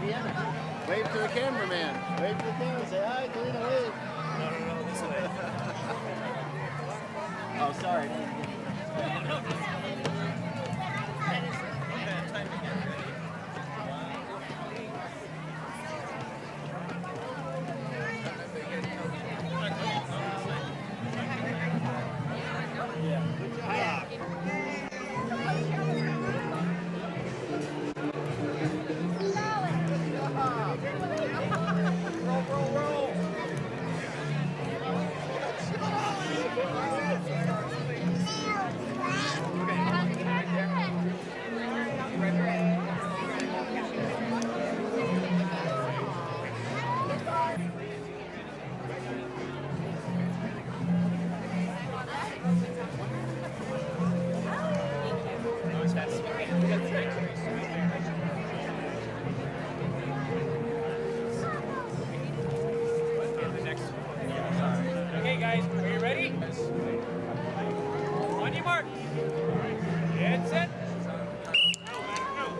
Wave to the cameraman. Wave to the camera. Say hi, Kalina, wave. No, this way. Oh, sorry. Okay, guys, are you ready? On your mark. Get set. Go.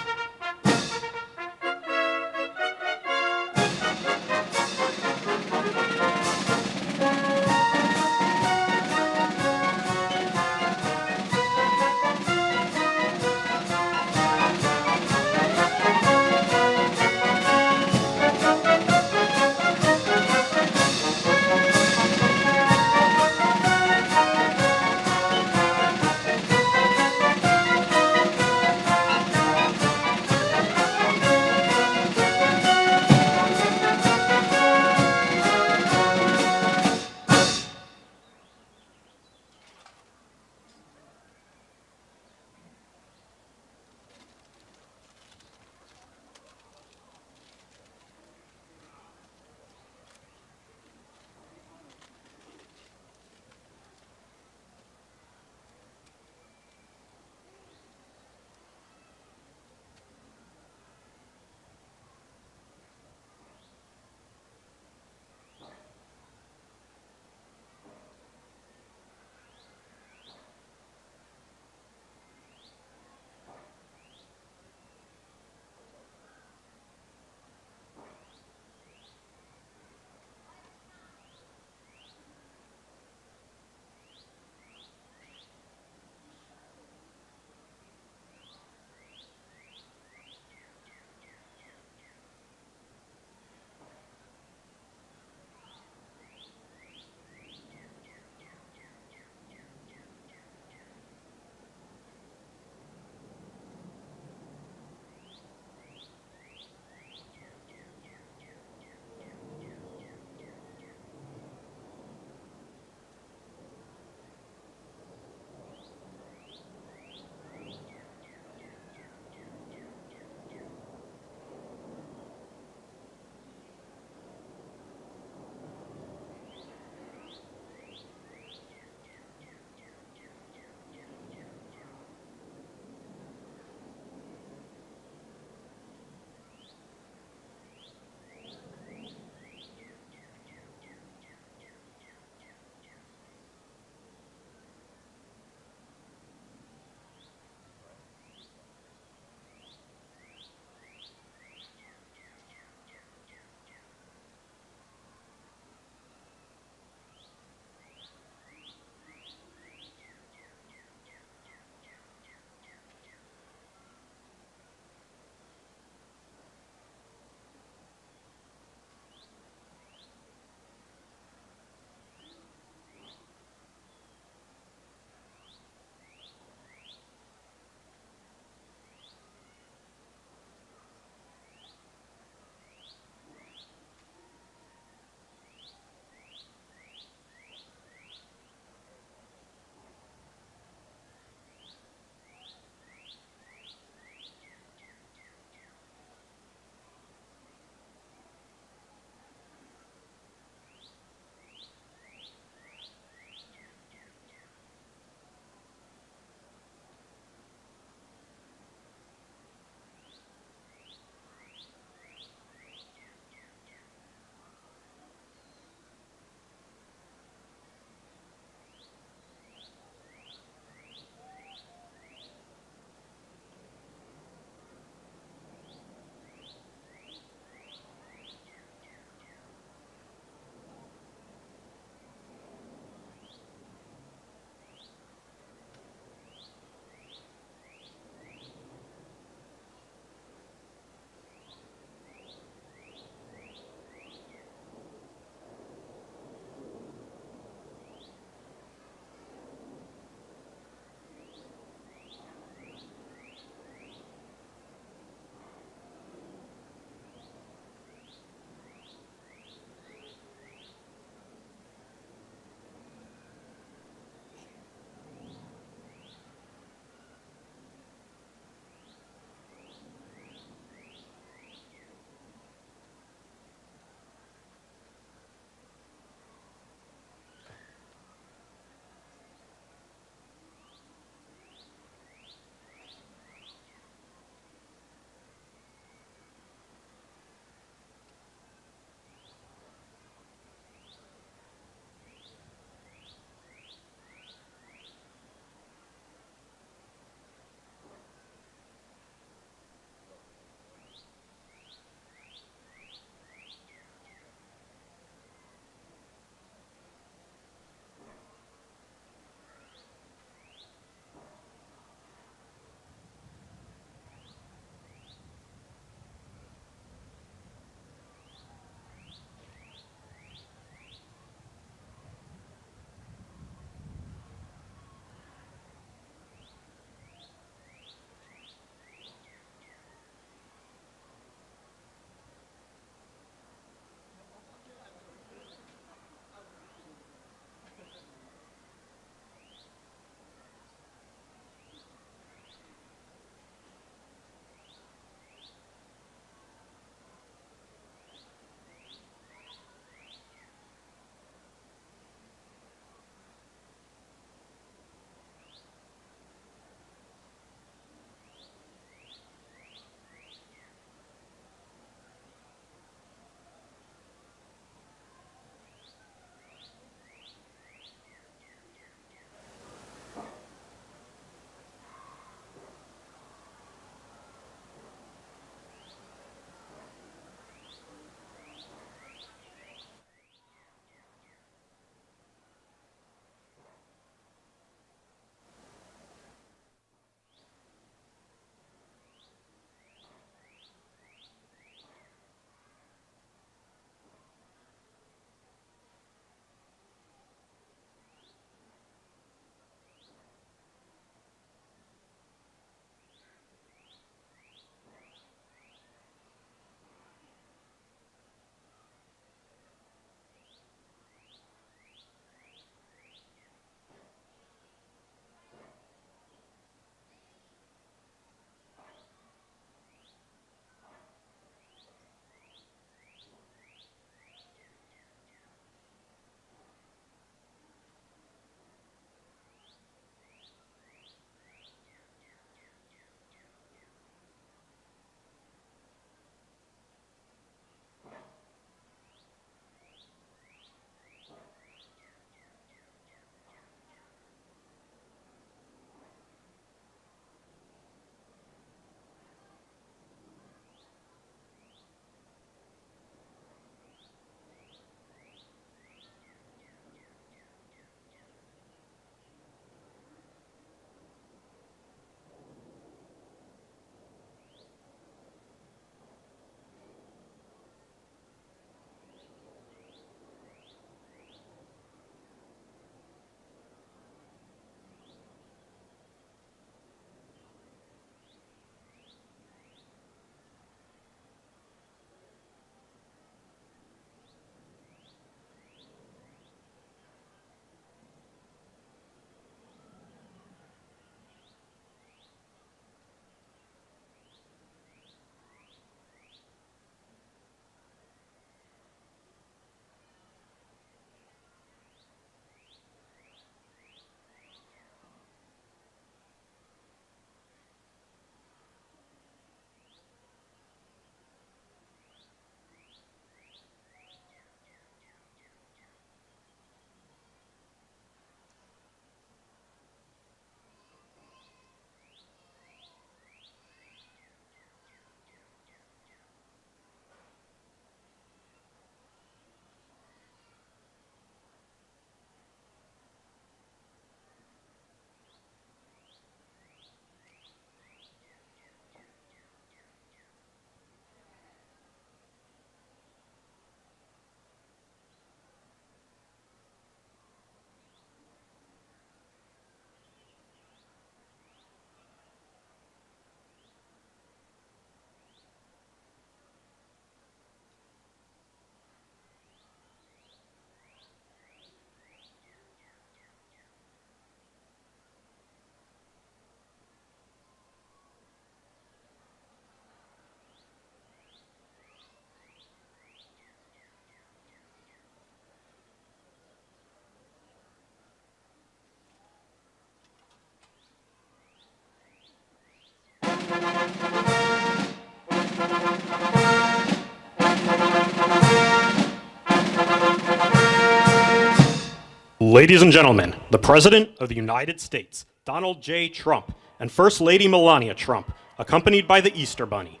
Ladies and gentlemen, the President of the United States, Donald J. Trump, and First Lady Melania Trump, accompanied by the Easter Bunny.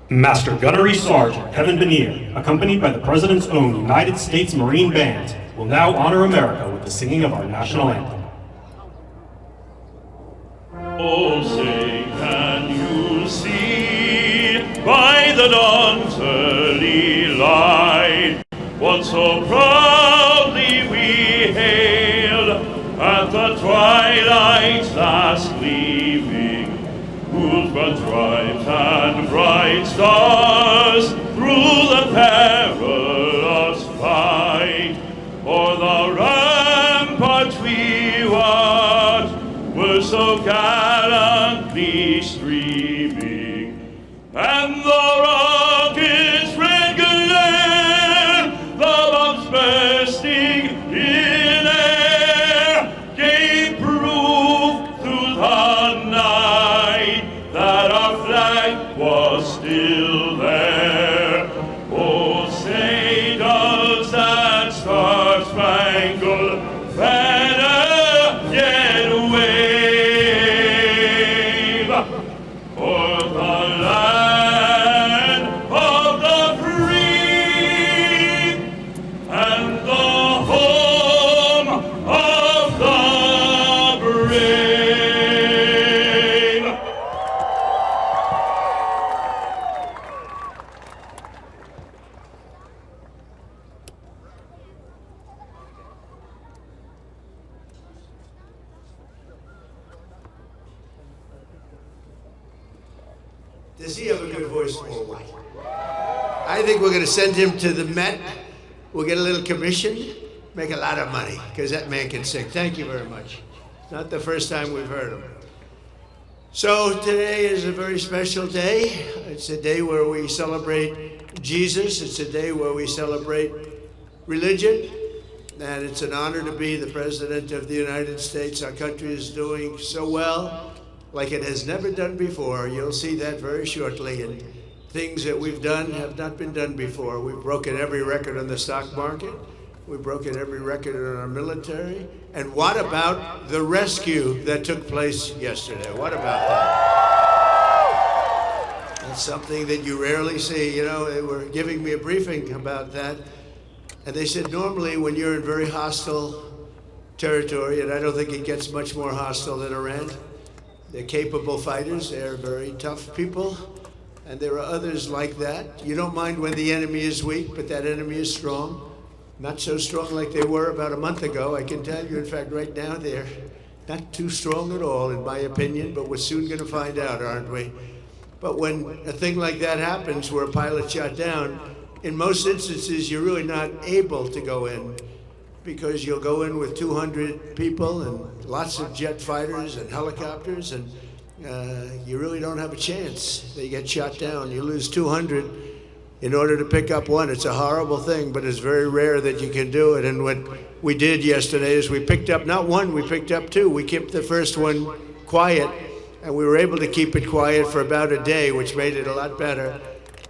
Master Gunnery Sergeant Kevin Benier, accompanied by the President's own United States Marine Band, will now honor America with the singing of our national anthem. Oh, say, can you see by the dawn's early light what so proudly we hailed at the twilight's last gleaming, whose broad stripes and bright stars through the perilous fight o'er the ramparts we watched were so gallantly streaming, and the rocket's red glare, the bombs bursting in air, gave proof through the night that our flag was still there. Oh, say does that star-spangled banner yet wave o'er the land of the free and the home of the brave? Does he have a good voice or what? I think we're going to send him to the Met. We'll get a little commission, make a lot of money, because that man can sing. Thank you very much. Not the first time we've heard him. So today is a very special day. It's a day where we celebrate Jesus. It's a day where we celebrate religion. And it's an honor to be the President of the United States. Our country is doing so well, like it has never done before. You'll see that very shortly. And things that we've done have not been done before. We've broken every record on the stock market. We've broken every record in our military. And what about the rescue that took place yesterday? What about that? That's something that you rarely see. You know, they were giving me a briefing about that. And they said normally when you're in very hostile territory, and I don't think it gets much more hostile than Iran, they're capable fighters, they're very tough people, and there are others like that. You don't mind when the enemy is weak, but that enemy is strong. Not so strong like they were about a month ago, I can tell you. In fact, right now they're not too strong at all, in my opinion, but we're soon going to find out, aren't we? But when a thing like that happens, where a pilot shot down, in most instances, you're really not able to go in, because you'll go in with 200 people and lots of jet fighters and helicopters, and you really don't have a chance. They get shot down. You lose 200 in order to pick up one. It's a horrible thing, but it's very rare that you can do it. And what we did yesterday is we picked up, not one, we picked up two. We kept the first one quiet, and we were able to keep it quiet for about a day, which made it a lot better.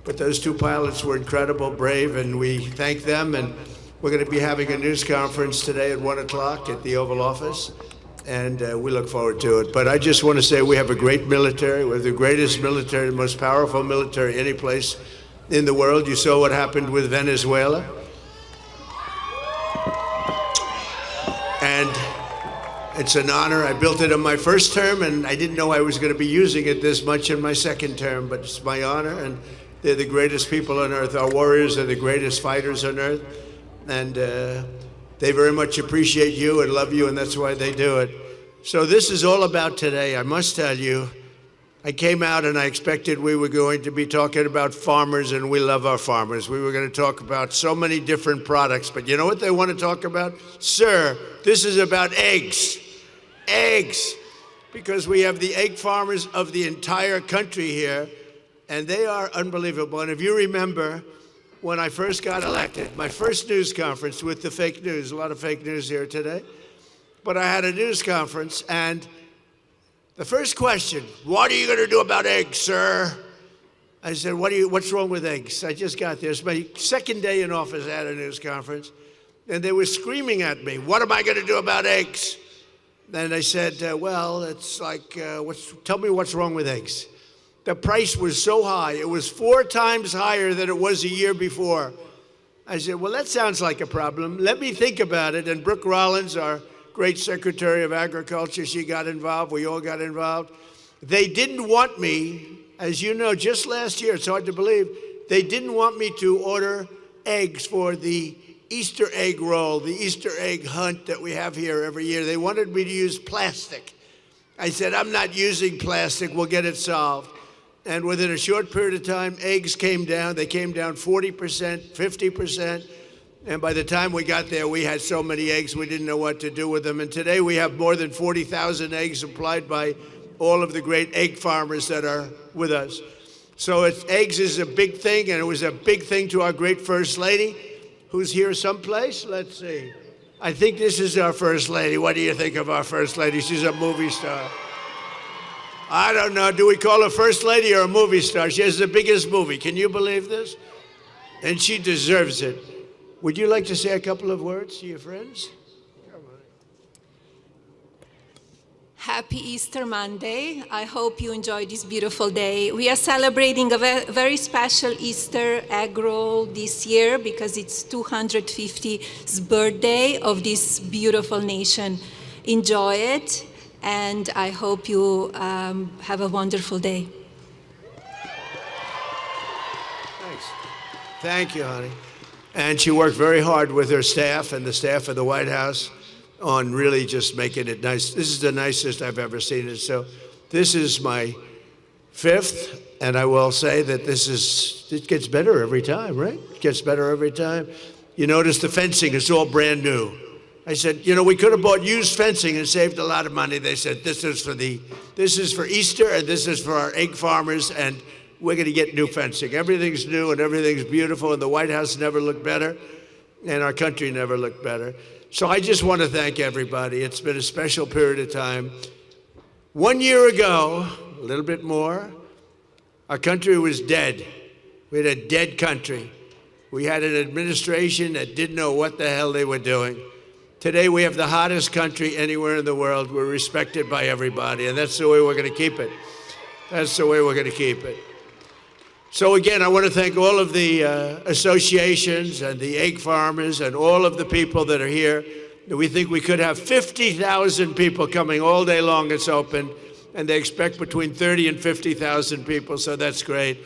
But those two pilots were incredible, brave, and we thank them. And we're going to be having a news conference today at 1 o'clock at the Oval Office, and we look forward to it. But I just want to say we have a great military. We have the greatest military, the most powerful military any place in the world. You saw what happened with Venezuela. And it's an honor. I built it in my first term, and I didn't know I was going to be using it this much in my second term, but it's my honor, and they're the greatest people on earth. Our warriors are the greatest fighters on earth. And they very much appreciate you and love you, and that's why they do it. So this is all about today. I must tell you, I came out and I expected we were going to be talking about farmers, and we love our farmers. We were going to talk about so many different products, but you know what they want to talk about? Sir, this is about eggs. Eggs. because we have the egg farmers of the entire country here, and they are unbelievable. And if you remember, when I first got elected, my first news conference with the fake news, a lot of fake news here today, but I had a news conference, and the first question, what are you going to do about eggs, sir? I said, what's wrong with eggs? I just got there. It's my second day in office. I had a news conference, and they were screaming at me, what am I going to do about eggs? And I said, well, it's like, tell me what's wrong with eggs. The price was so high. It was 4 times higher than it was a year before. I said, well, that sounds like a problem. Let me think about it. And Brooke Rollins, our great Secretary of Agriculture, she got involved. We all got involved. They didn't want me, as you know, just last year, it's hard to believe, they didn't want me to order eggs for the Easter egg roll, the Easter egg hunt that we have here every year. They wanted me to use plastic. I said, I'm not using plastic. We'll get it solved. And within a short period of time, eggs came down. They came down 40%, 50%. And by the time we got there, we had so many eggs, we didn't know what to do with them. And today we have more than 40,000 eggs supplied by all of the great egg farmers that are with us. So eggs is a big thing, and it was a big thing to our great First Lady, who's here someplace. Let's see. I think this is our First Lady. What do you think of our First Lady? She's a movie star. I don't know. Do we call her First Lady or a movie star? She has the biggest movie. Can you believe this? And she deserves it. Would you like to say a couple of words to your friends? Happy Easter Monday. I hope you enjoy this beautiful day. We are celebrating a very special Easter egg roll this year because it's 250th birthday of this beautiful nation. Enjoy it, and I hope you have a wonderful day. Thanks. Thank you, honey. And she worked very hard with her staff and the staff of the White House on really just making it nice. This is the nicest I've ever seen it. So this is my 5th, and I will say that it gets better every time, right? It gets better every time. You notice the fencing is all brand new. I said, you know, we could have bought used fencing and saved a lot of money. They said, this is for Easter, and this is for our egg farmers, and we're going to get new fencing. Everything's new and everything's beautiful, and the White House never looked better, and our country never looked better. So I just want to thank everybody. It's been a special period of time. 1 year ago, a little bit more, our country was dead. We had a dead country. We had an administration that didn't know what the hell they were doing. Today we have the hottest country anywhere in the world. We're respected by everybody, and that's the way we're going to keep it. That's the way we're going to keep it. So again, I want to thank all of the associations and the egg farmers and all of the people that are here. We think we could have 50,000 people coming all day long. It's open, and they expect between 30 and 50,000 people, so that's great.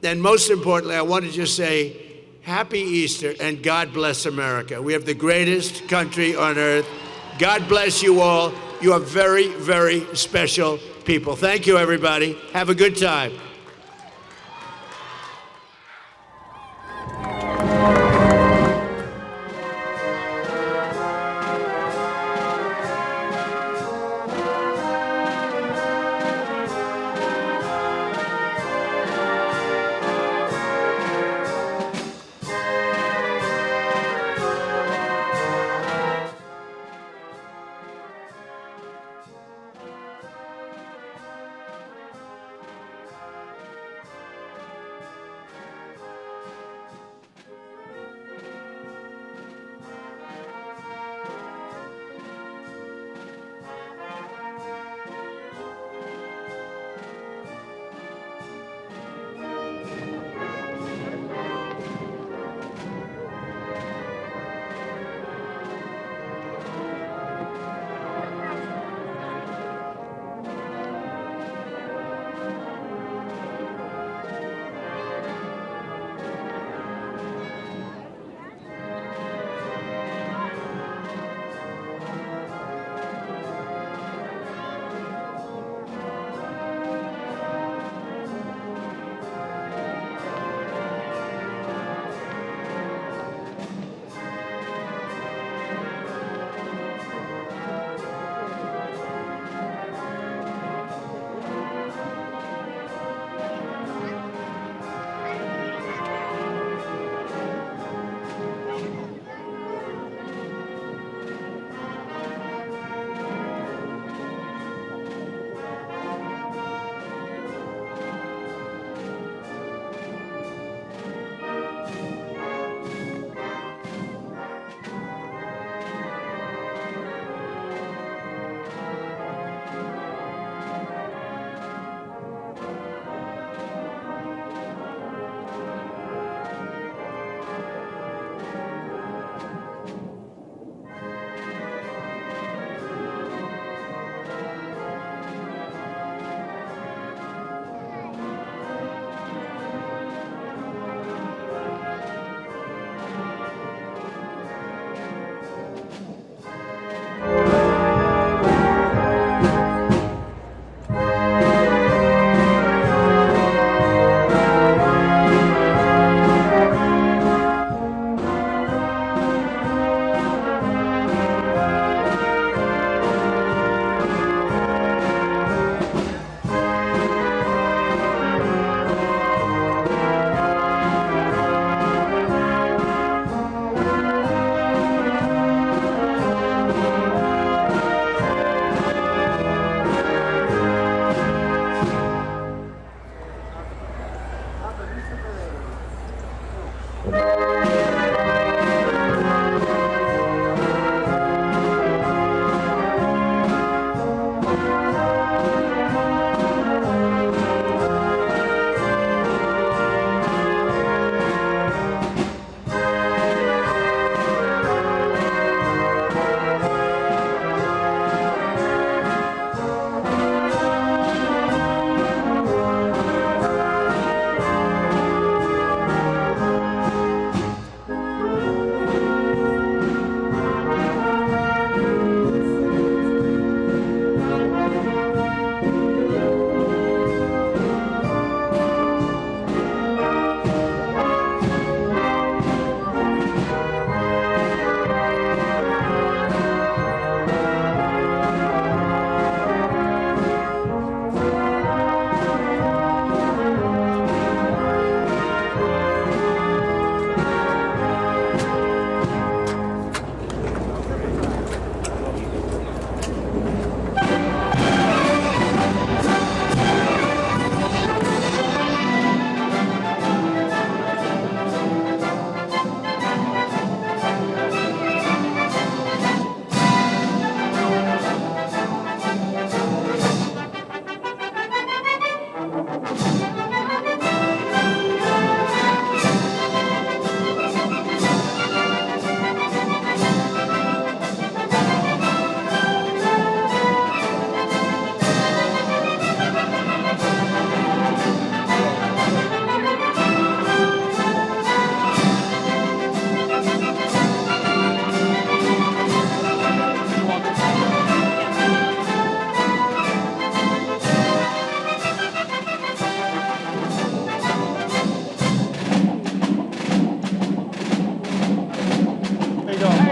And most importantly, I want to just say Happy Easter and God bless America. We have the greatest country on earth. God bless you all. You are very, very special people. Thank you, everybody. Have a good time.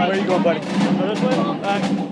Where are you going, buddy? This way? Back.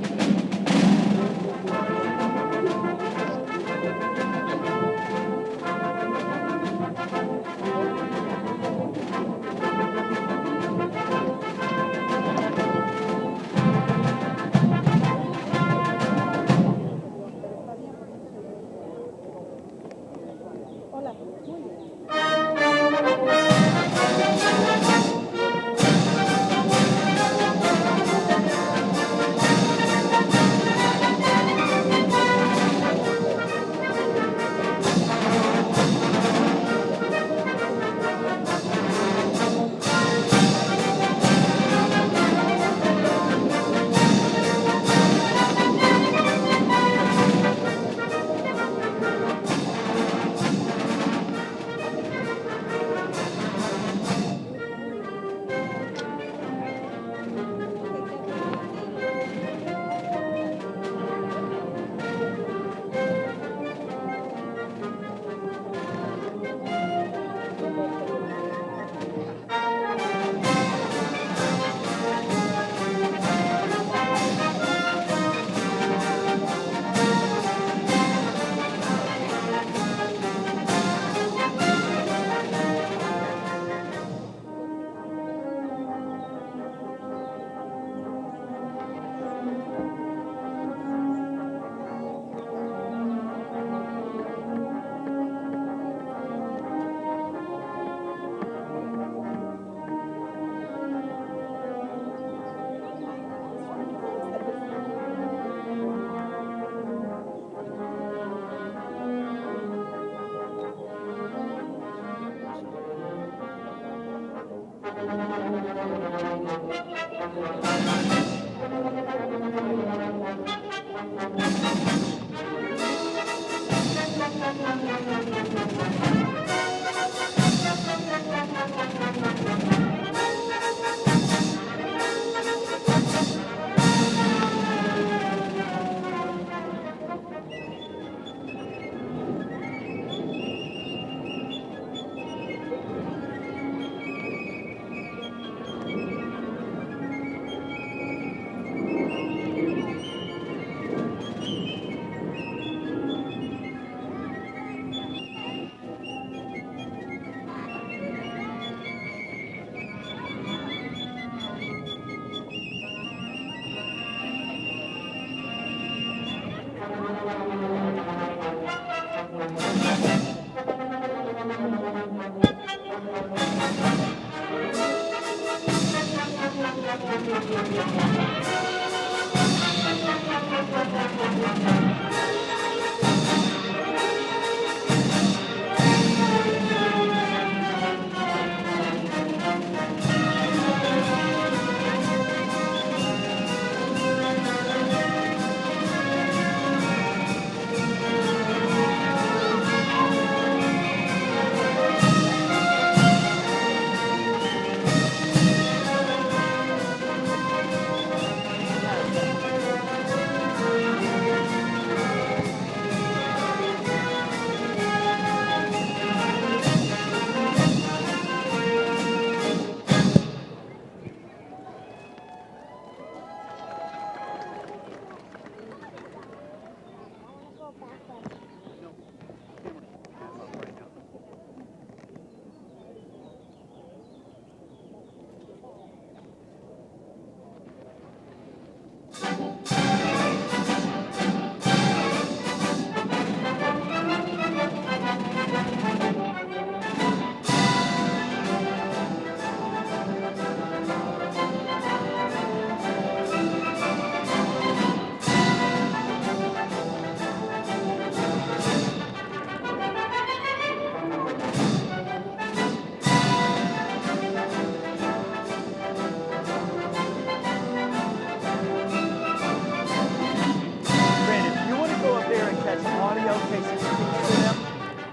Brandon, if you want to go up there and catch audio cases for them,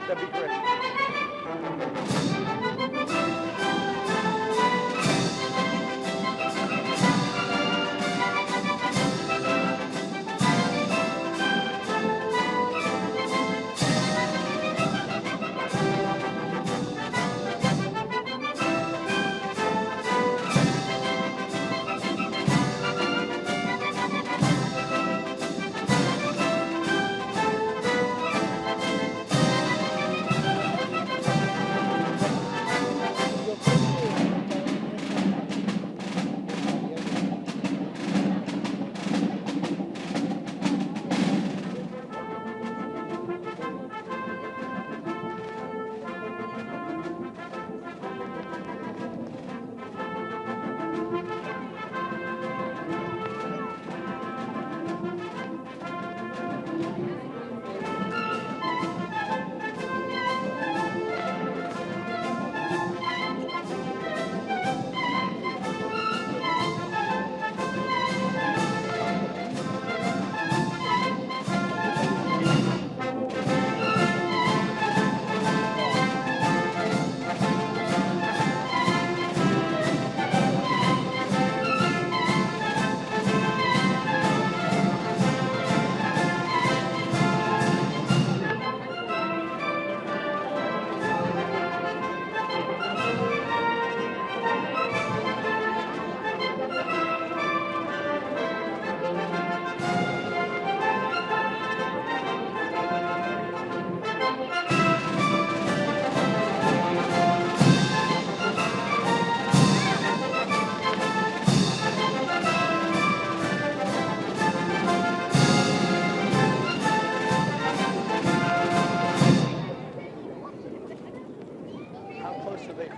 that'd be great. How close are they?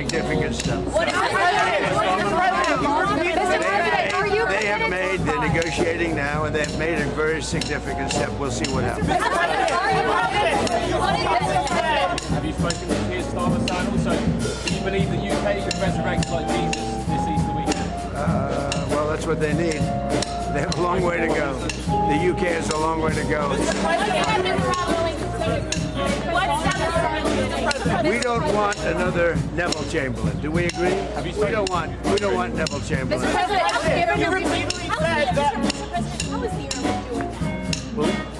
significant stuff. What is They have made, they're negotiating now, and they've made a very significant step. We'll see what happens. Have you spoken to Keir Starmer, and also, do you believe the UK could resurrect like Jesus this Easter weekend? Well, that's what they need. They have a long way to go. The UK has a long way to go. We don't want another Neville Chamberlain. Do we agree? We don't want Neville Chamberlain. Mr. President, how is the airman doing that?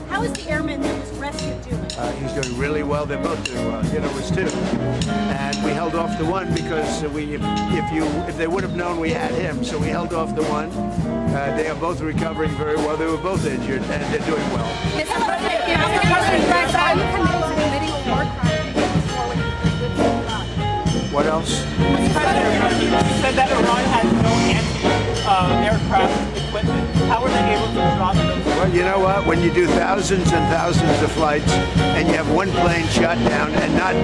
How is the airman that was rescued doing? He's doing really well. They're both doing well. You know, it was two, and we held off the one because if they would have known we had him, so we held off the one. They are both recovering very well. They were both injured, and they're doing well. Mr. President, are you committed to committing a war crime against war when you What else? Mr. President, you said that Iran has no anti-aircraft equipment. How were they able to drop those? Well, you know what? When you do thousands and thousands of flights and you have one plane shot down and not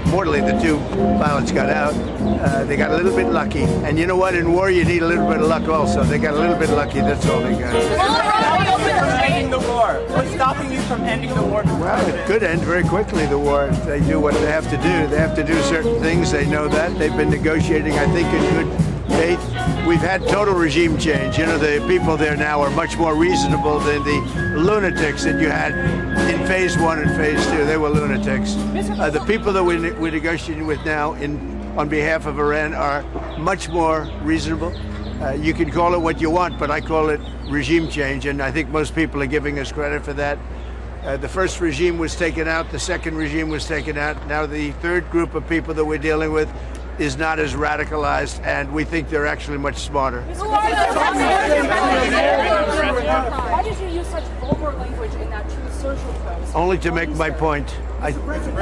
mortally, the two pilots got out, they got a little bit lucky. And you know what? In war, you need a little bit of luck also. They got a little bit lucky. That's all they got. Ending the war. What's stopping you from ending the war? Well, it could end very quickly, the war, if they do what they have to do. They have to do certain things. They know that. They've been negotiating, I think, in good faith. We've had total regime change. You know, the people there now are much more reasonable than the lunatics that you had in phase one and phase two. They were lunatics. The people that we're negotiating with now on behalf of Iran are much more reasonable. You can call it what you want, but I call it regime change, and I think most people are giving us credit for that. The first regime was taken out, the second regime was taken out. Now the third group of people that we're dealing with is not as radicalized, and we think they're actually much smarter. Why did you use such vulgar language in that Truth Social post? Only to make my point. I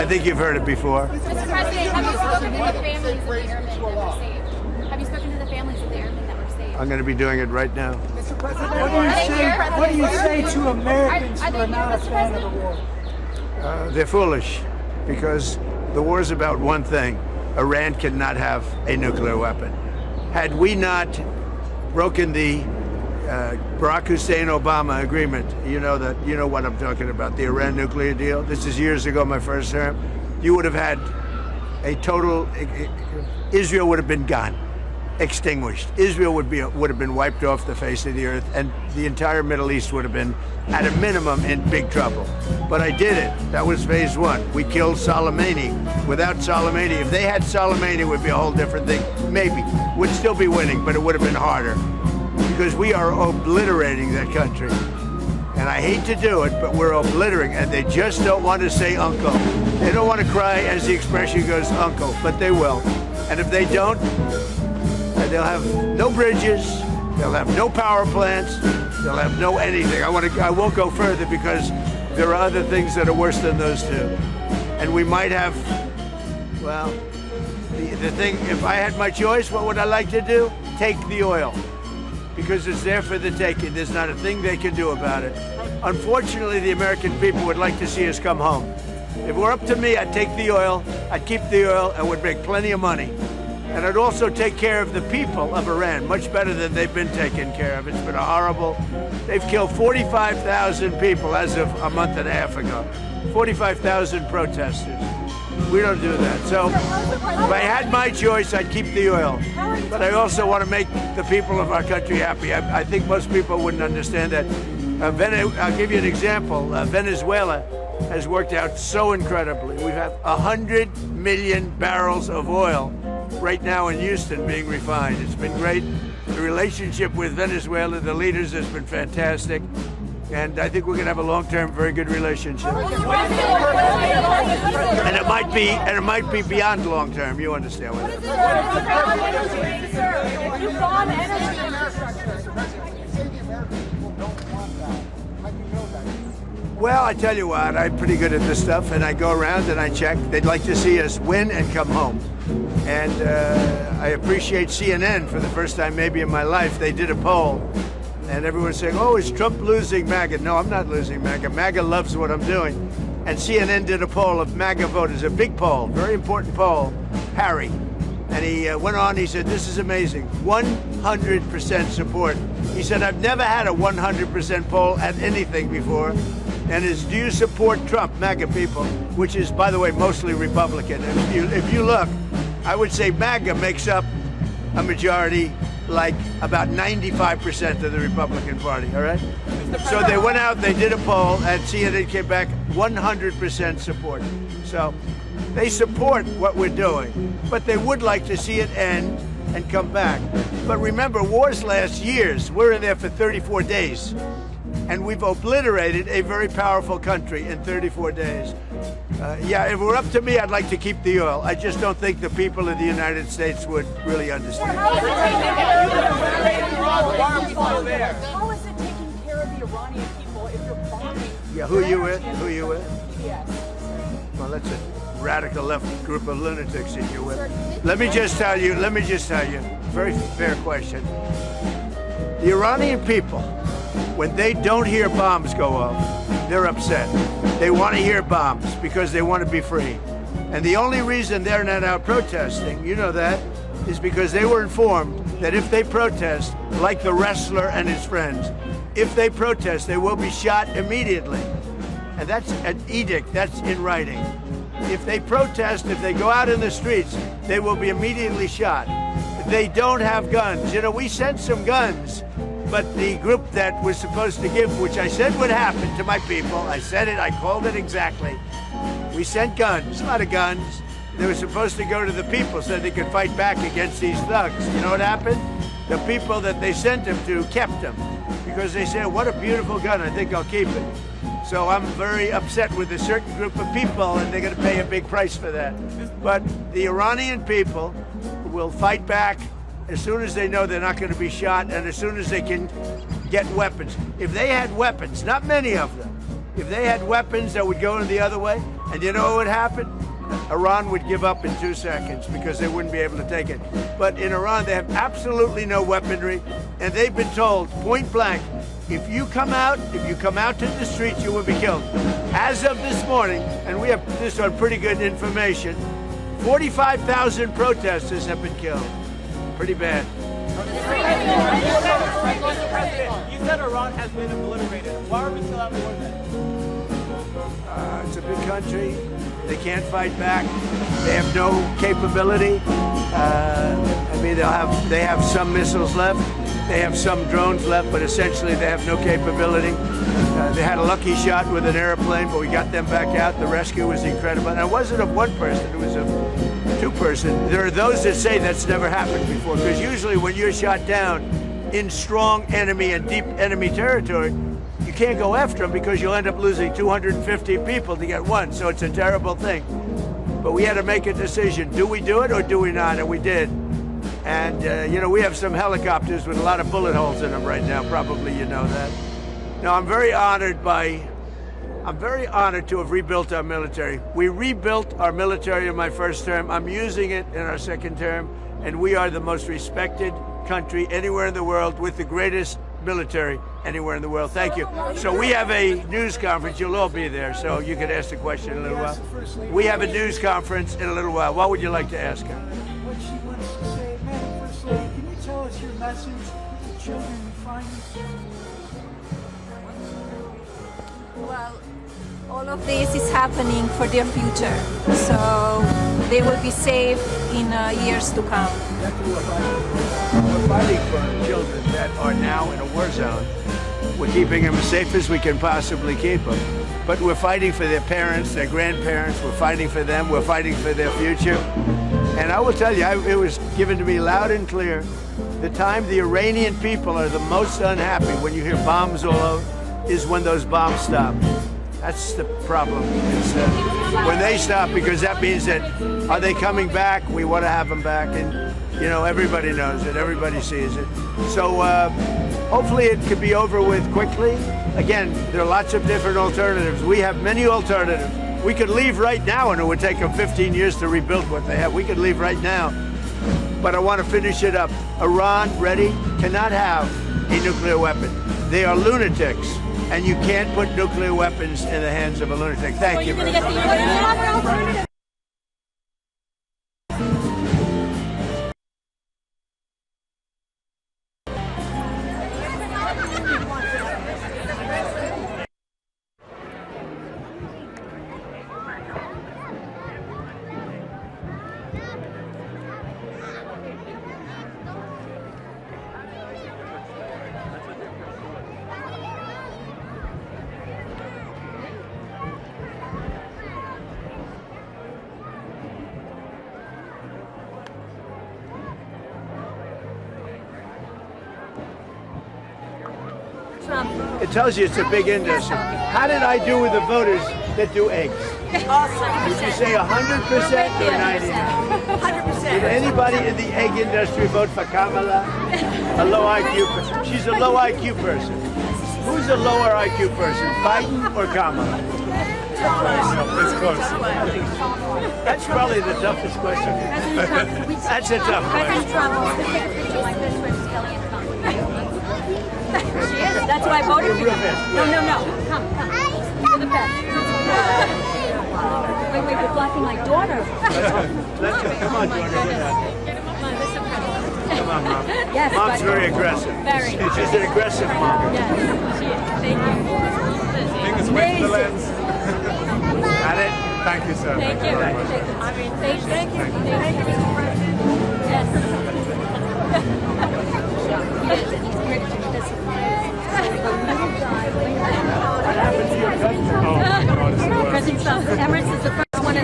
think you've heard it before. Mr. President, have you spoken to the families of the airmen that were saved? Have you spoken to the families of the airmen that were saved? I'm going to be doing it right now. What do you say to Americans who are not a fan of the war? They're foolish, because the war is about one thing. Iran cannot have a nuclear weapon. Had we not broken the Barack Hussein Obama agreement, you know what I'm talking about, the Iran nuclear deal. This is years ago, my first term. You would have had a total, Israel would have been gone, extinguished. Israel would have been wiped off the face of the earth, and the entire Middle East would have been, at a minimum, in big trouble. But I did it. That was phase one. We killed Soleimani. Without Soleimani, if they had Soleimani, it would be a whole different thing. Maybe. We'd still be winning, but it would have been harder. Because we are obliterating that country. And I hate to do it, but we're obliterating, and they just don't want to say uncle. They don't want to cry, as the expression goes, uncle, but they will. And if they don't, they'll have no bridges, they'll have no power plants, they'll have no anything. I won't go further because there are other things that are worse than those two. And we might have, well, the thing, if I had my choice, what would I like to do? Take the oil. Because it's there for the taking. There's not a thing they can do about it. Unfortunately, the American people would like to see us come home. If it were up to me, I'd take the oil, I'd keep the oil, and would make plenty of money. And I'd also take care of the people of Iran, much better than they've been taken care of. It's been a horrible, they've killed 45,000 people as of a month and a half ago. 45,000 protesters. We don't do that. So if I had my choice, I'd keep the oil. But I also want to make the people of our country happy. I think most people wouldn't understand that. I'll give you an example. Venezuela has worked out so incredibly. We have 100 million barrels of oil right now in Houston being refined. It's been great. The relationship with Venezuela, the leaders, has been fantastic. And I think we're going to have a long-term, very good relationship. And it might be beyond long-term. You understand what Well, I tell you what, I'm pretty good at this stuff, and I go around and I check. They'd like to see us win and come home. And I appreciate CNN for the first time maybe in my life. They did a poll. And everyone's saying, oh, is Trump losing MAGA? No, I'm not losing MAGA. MAGA loves what I'm doing. And CNN did a poll of MAGA voters, a big poll, very important poll. Harry, And he went on, he said, this is amazing, 100% support. He said, I've never had a 100% poll at anything before. And is, do you support Trump, MAGA people, which is, by the way, mostly Republican. And if you look, I would say MAGA makes up a majority, like about 95% of the Republican Party, all right? So they went out, they did a poll, and CNN came back 100% support. So they support what we're doing, but they would like to see it end and come back. But remember, wars last years. We're in there for 34 days. And we've obliterated a very powerful country in 34 days. Yeah, if it were up to me, I'd like to keep the oil. I just don't think the people of the United States would really understand. How is it taking care of the Iranian people if you're bombing? Yeah, who are you with? Who are you with? Well, that's a radical left group of lunatics that you're with. Let me just tell you, very fair question. The Iranian people, when they don't hear bombs go off, they're upset. They want to hear bombs because they want to be free. And the only reason they're not out protesting, you know that, is because they were informed that if they protest, like the wrestler and his friends, if they protest, they will be shot immediately. And that's an edict, that's in writing. If they protest, if they go out in the streets, they will be immediately shot. They don't have guns. You know, we sent some guns, but the group that was supposed to give, which I said would happen to my people, I said it, I called it exactly. We sent guns, a lot of guns. They were supposed to go to the people so they could fight back against these thugs. You know what happened? The people that they sent them to kept them because they said, what a beautiful gun, I think I'll keep it. So I'm very upset with a certain group of people, and they're going to pay a big price for that. But the Iranian people will fight back as soon as they know they're not going to be shot and as soon as they can get weapons. If they had weapons, not many of them, if they had weapons that would go in the other way, and you know what would happen? Iran would give up in 2 seconds because they wouldn't be able to take it. But in Iran, they have absolutely no weaponry, and they've been told point blank, if you come out to the streets, you will be killed. As of this morning, and we have this on pretty good information, 45,000 protesters have been killed. Pretty bad. Mr. President, you said Iran has been obliterated. Why are we still at war then? It's a big country. They can't fight back. They have no capability. I mean, they have some missiles left. They have some drones left, but essentially they have no capability. They had a lucky shot with an airplane, but we got them back out. The rescue was incredible. And it wasn't of one person, it was of 2 persons. There are those that say that's never happened before, because usually when you're shot down in strong enemy and deep enemy territory, you can't go after them because you'll end up losing 250 people to get one. So it's a terrible thing. But we had to make a decision. Do we do it or do we not? And we did. And, you know, we have some helicopters with a lot of bullet holes in them right now. Probably you know that. Now, I'm very honored to have rebuilt our military. We rebuilt our military in my first term. I'm using it in our second term. And we are the most respected country anywhere in the world with the greatest military anywhere in the world. Thank you. So we have a news conference. You'll all be there, so you can ask the question in a little while. We have a news conference in a little while. What would you like to ask her? What she wants to say. Madam First Lady, can you tell us your message to children in France? Well, all of this is happening for their future, so they will be safe in years to come. We're fighting for children that are now in a war zone. We're keeping them as safe as we can possibly keep them. But we're fighting for their parents, their grandparents. We're fighting for them. We're fighting for their future. And I will tell you, it was given to me loud and clear, the time the Iranian people are the most unhappy when you hear bombs all over is when those bombs stop. That's the problem. It's when they stop, because that means that, are they coming back? We want to have them back. And, you know, everybody knows it. Everybody sees it. So hopefully it could be over with quickly. Again, there are lots of different alternatives. We have many alternatives. We could leave right now, and it would take them 15 years to rebuild what they have. We could leave right now. But I want to finish it up. Iran, ready, cannot have a nuclear weapon. They are lunatics. And you can't put nuclear weapons in the hands of a lunatic. Thank you very much. It tells you it's a big industry. How did I do with the voters that do eggs? Awesome. Did you say 100% or 99%? 100%. Did anybody in the egg industry vote for Kamala? A low IQ person. She's a low IQ person. Who's a lower IQ person, Biden or Kamala? It's close. That's probably the toughest question. That's a tough President question. Trump wants to take a picture like this with Kelly and Trump. She is. That's why I voted for you. No. Come. You're the best. Wait, we're blocking my daughter. Let's go. Come on, daughter. Come on, Mom. Yes, Mom's very aggressive. Very. She's an aggressive mom. Yes, she is. Thank you. Fingers with the lens. Got it? Thank you, sir. Thank you. very much. Thank you. Yes. What happened to your cousin? Oh, my God, it's the worst. President Trump, Emirates is the first one in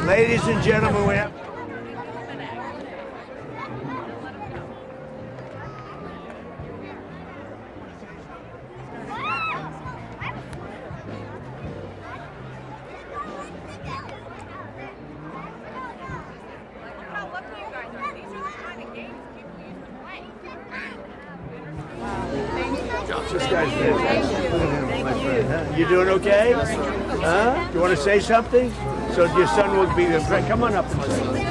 Ladies and gentlemen, we have... This guy's fantastic. Look at him, my friend. Huh? You doing okay? Huh? You want to say something? So your son will be impressed. Come on up and say.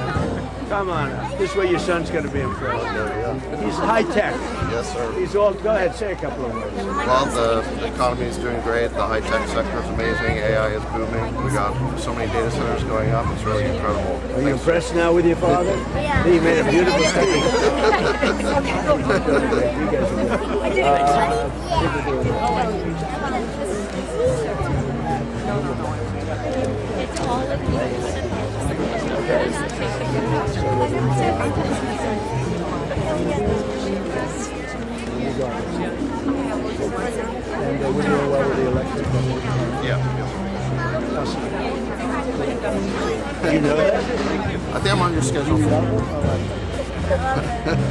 Come on up. This way your son's going to be impressed. He's high tech. Yes, sir. He's all. Go ahead, say a couple of words. Well, the economy is doing great. The high-tech sector is amazing. AI is booming. We got so many data centers going up. It's really incredible. Are you impressed now with your father? Yeah. He made a beautiful speech. And we're doing well with the election. Yeah. You know that? I think I'm on your schedule.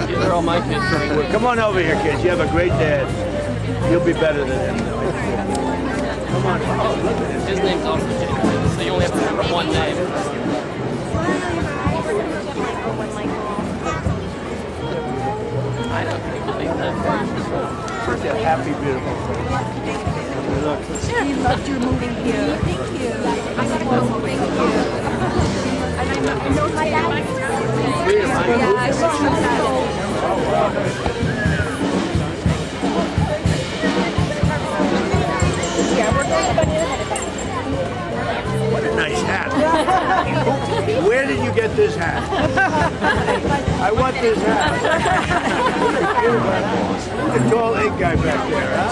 They're all my kids. Well, come on over here, kids. You have a great dad. You'll be better than him. Come on. Oh, look at him. His name's also James, so you only have to remember one name. I don't believe that. Such a happy, beautiful face. Look. He loved your moving here. Thank you. Thank you. And I know my dad. Yeah, I saw him Saturday. What a nice hat. Where did you get this hat? I want this hat. The tall egg guy back there, huh?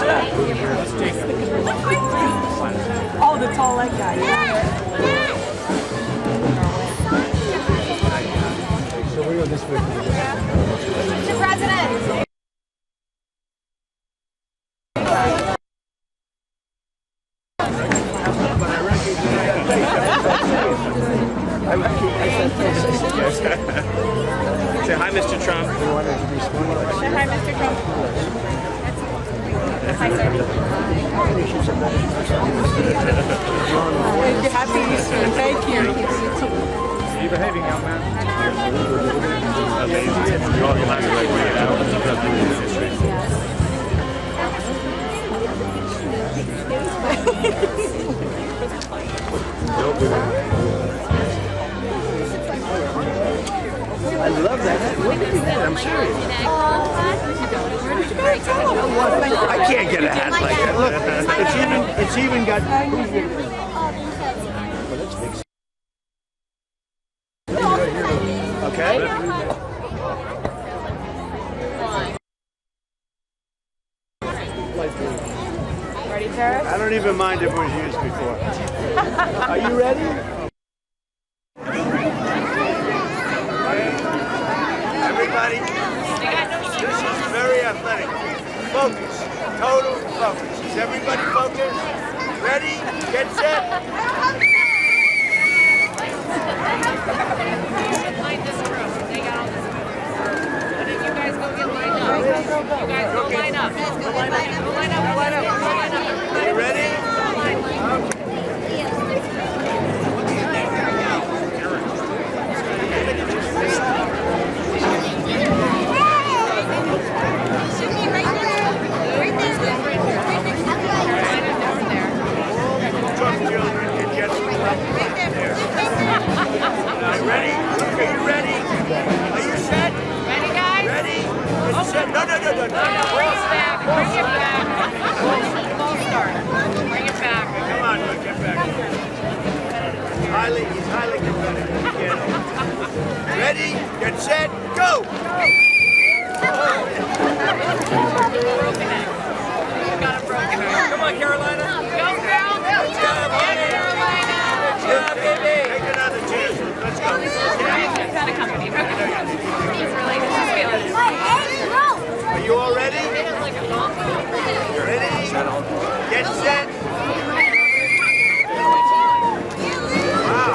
Oh, the tall leg guy. So we're on this way. Mr. President. Say hi, Mr. Trump. Say hi, Mr. Trump. Hi, sir. Happy Easter. Thank you. Are you behaving, young man? I love that. Where did you get it? I'm serious. I can't get a hat like that. Look, it's even got. Let's mix. Okay? Ready, Paris? I don't even mind if it was used before. Are you ready? Everybody, this is very athletic. Focus. Total focus. Is everybody focused? Ready? Get set. Line this room. They got all this room. And then you guys go get lined up. You guys go line up. Go line up. Go line up. Go line up. Go line up. You ready? Ready? Okay, you ready? Are you set? Ready, guys? Ready? Are you set? No. Bring it back. Bring it back. False start. Bring it back. Come on, look, get back. He's highly competitive. Ready? Get set? Go! Got a broken egg. Come on, Carolina. Go, girl. Good job, Carolina. Good job, baby. Take another chance. Let's go. It's not a company. It's really good. Are you all ready? Ready? Get set. Wow.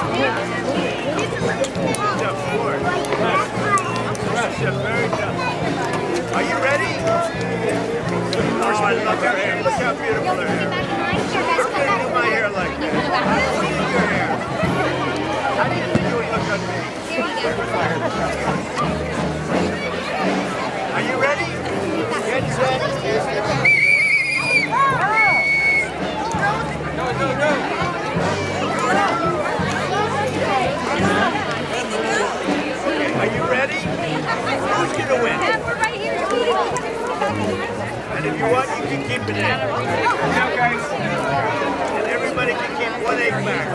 Tough sport. This is very tough. Are you ready? Oh, I love her hair. Look how beautiful her hair is. I'm going to do my hair like that. How do you do your hair? How do you think it would look on me? Are you ready? Get set. Go. Are you ready? Who's going to win? And if you want, you can keep it in. And everybody can keep 1 egg back.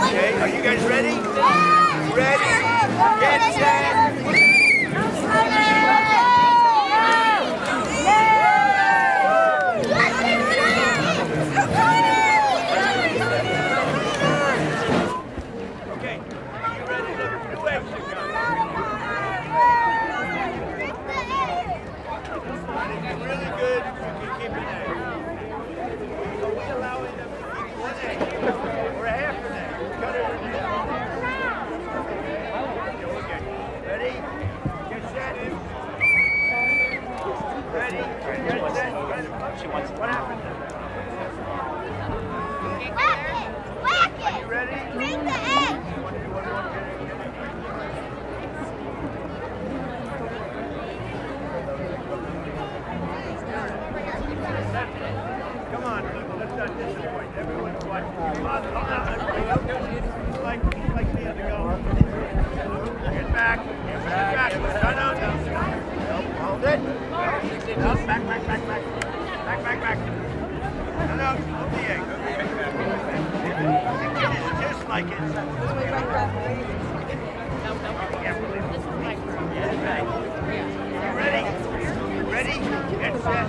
Okay, are you guys ready? Ready? Get set. Okay, are you ready? Look, 2 eggs to go. And if you're really good, you can keep an egg. So we allow them to keep 1 egg or a half an egg. Cut it in half. Okay, ready? Get set. Ready? Get set. What happened? Are you ready? Bring the egg! Come on, let's not disappoint. Everyone's watching. Come on, hold on. Like the other go. Get back. Get back. No. Hold it. No, back. Back. No, hold the egg. Just like it. Ready? Get set.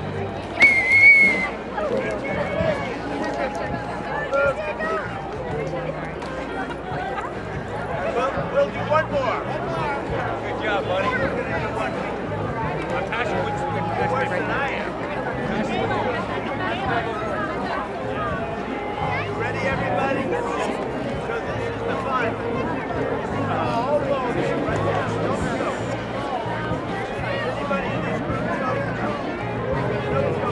We'll do one more. Good job, buddy. We're going to do one more. Tasha, which Worse than I am. You ready, everybody? So this is the final. Hold on there, right there. Don't go. Anybody in this group go?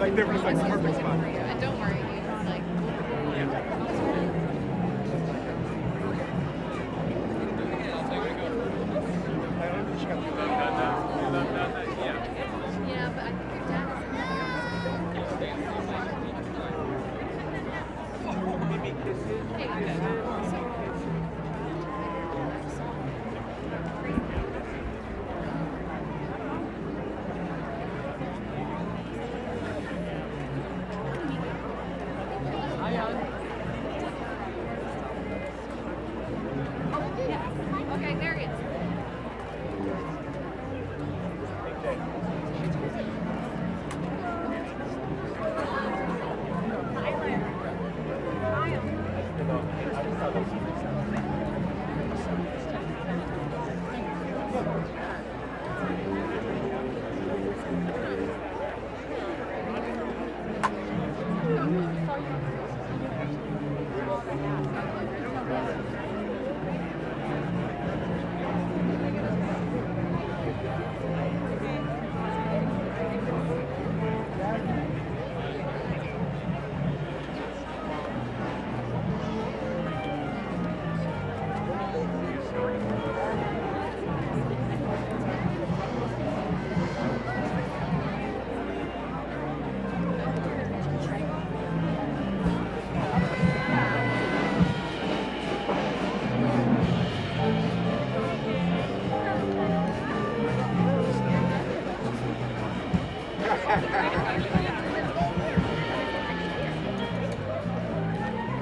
Like there was like the perfect spot. And don't worry, like. Yeah, but I think your dad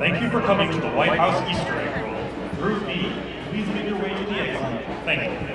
Thank you for coming to the White House Easter egg roll. Group B, please make your way to the exit. Thank you.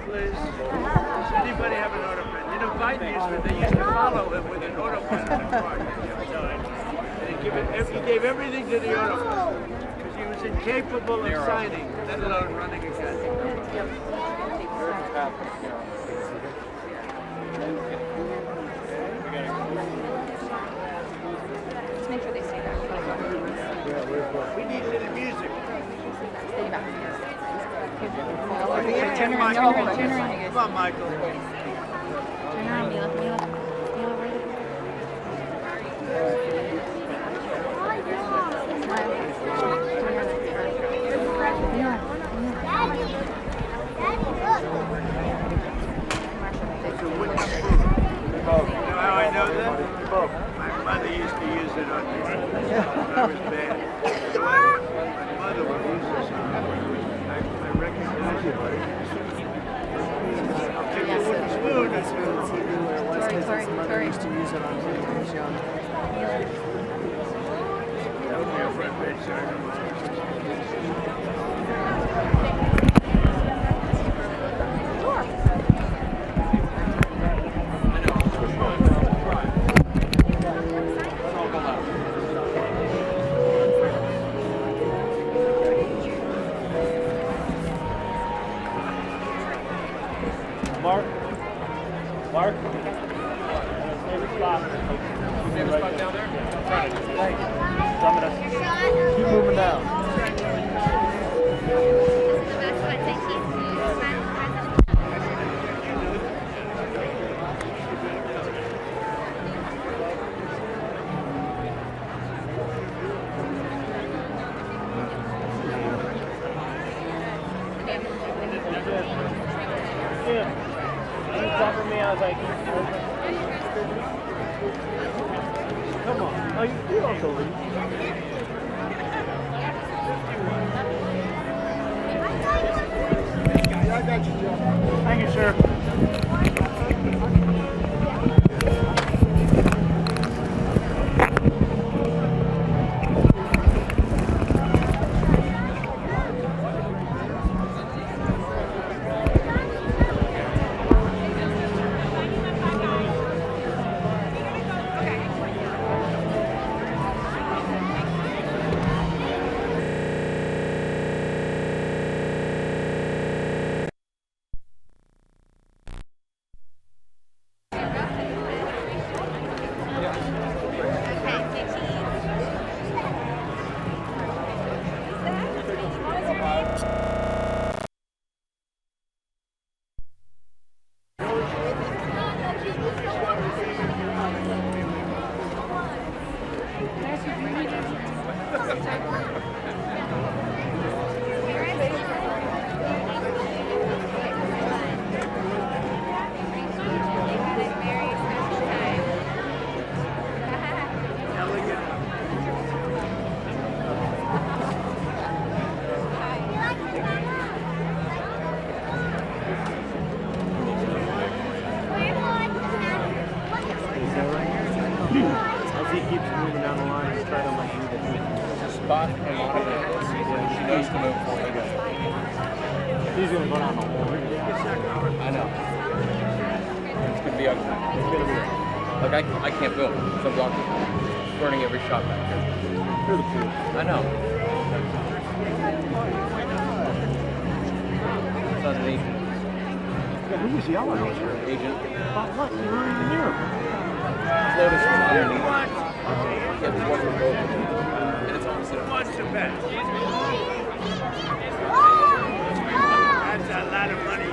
Please. Does anybody have an auto pen? You know, Biden used to, they used to follow him with an auto pen in the car. And he gave everything to the auto pen because he was incapable of signing, let alone running again. Just make sure they stay back. We need a little music. Stay back. Turn around. Come on, Michael. Turn around, Mila. Mila, right You know how I know that? My mother used to use it on me when I was bad. So my mother would use this on me. I recognize it. I'll take a wooden spoon or two. Tori. used to use it on me when I was young. That would be a front page article. Mark? Favorite spot? Favorite spot down there? Thanks. Keep moving down. I was like, come on. Oh, you don't believe. I got you, Joe. Thank you, sir. As he keeps moving down the line, he's trying to like read it. Spot and monitor this. She knows to move for you guys. He's gonna go down the hole. I know. It's gonna be ugly. It's gonna be ugly. Like I can't film. So I'm blocking. Burning every shot back here. You're the fool. I know. It's not an agent. Yeah, who was yelling at you? Agent. About what? You weren't even near him. Floaters from underneath. Yeah, there's one from both. And it's opposite. What's the best? That's a lot of money.